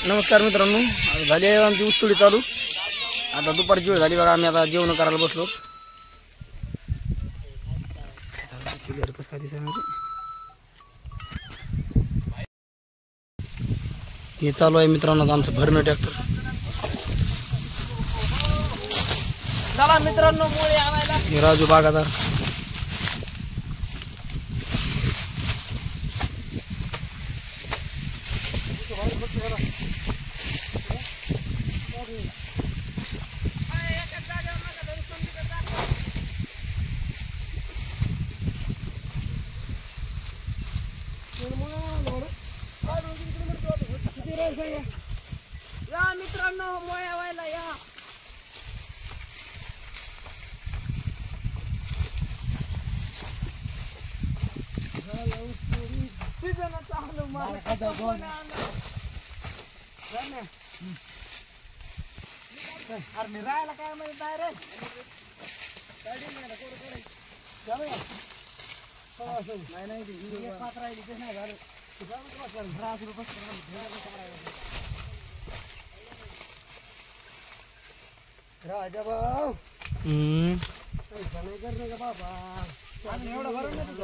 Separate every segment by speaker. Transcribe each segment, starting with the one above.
Speaker 1: नमस्कार मित्रांनो, झाली आहे आमची ऊसतोडी चालू। आता दुपारची वेळ झाली बघा, आम्ही आता जेवण करायला बसलो। हे चालू आहे मित्रांनो आमचं भरणं ट्रॅक्टर। चला मित्रांनो मुळे आणायला। हे राजू बागादार। या मित्रांनो मोया व्हायला या। अरे मी राहायला काय माहिती नाही रे। नाही पाच राहिली ते नाही झालं। राजा भाऊ पैसा नाही करणे का बाबा, एवढं भरून नाही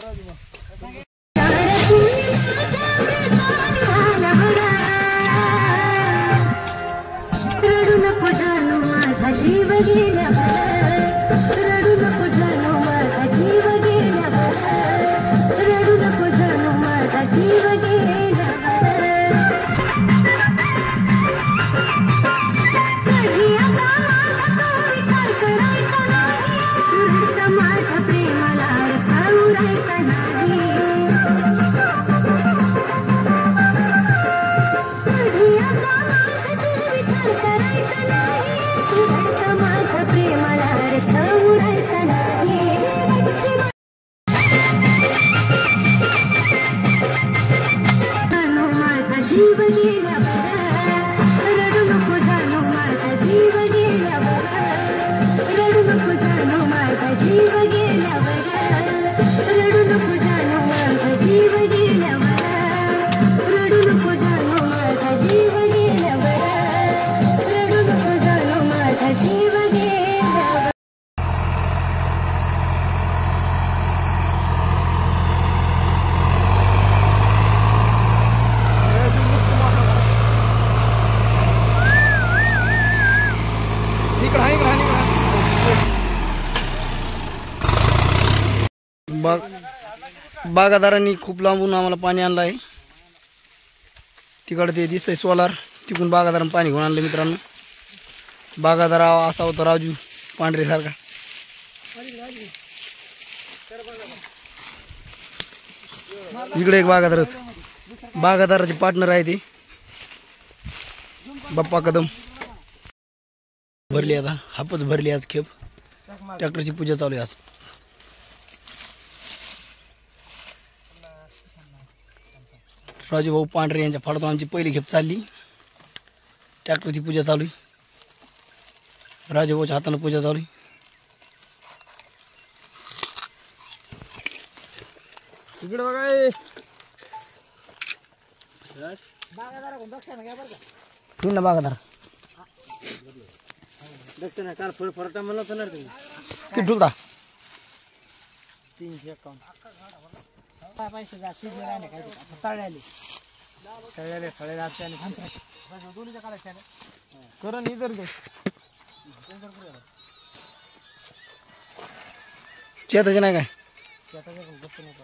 Speaker 1: राजू भाऊ। बागादारांनी खूप लांबून आम्हाला पाणी आणलं आहे। तिकडे ते दिसतंय सोलार, तिकडून बागादारांनी पाणी घेऊन आणलं मित्रांनो। बागादार असा होता राजू पांढरे सारखा। इकडे एक बागादार, बागादाराचे पार्टनर आहे ते बाप्पा कदम। भरली आता हापच भरली आज खेप। ट्रॅक्टरची पूजा चालू आहे आज। राजू भाऊ पांढरे यांच्या फाडतो आमची पहिली खेप चालली। ट्रॅक्टरची पूजा चालू आहे। राजू भाऊच्या हाताने पूजा चालू आहे। इकडे बघा बागादार दक्षिण घ्या बरं का। तू ना बागादार दक्षिण काल फळ फरटा म्हणलं तर किती ठुलता
Speaker 2: 351 पैसे जा शिजले राहिले काय तळले तळले असते आणि दोन्हीच्या काढायच्या करून इधर दे
Speaker 1: शेताचे नाही काय
Speaker 2: शेताचे पण गप्प नाही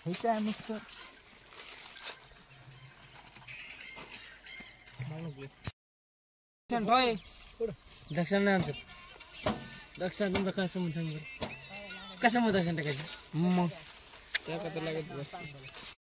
Speaker 2: हे काय मस्त दक्षिण नाही आमचं दक्षिण तुमचा काय समज सांग कशामध्ये दक्षिण टाकायचं मग त्या लागत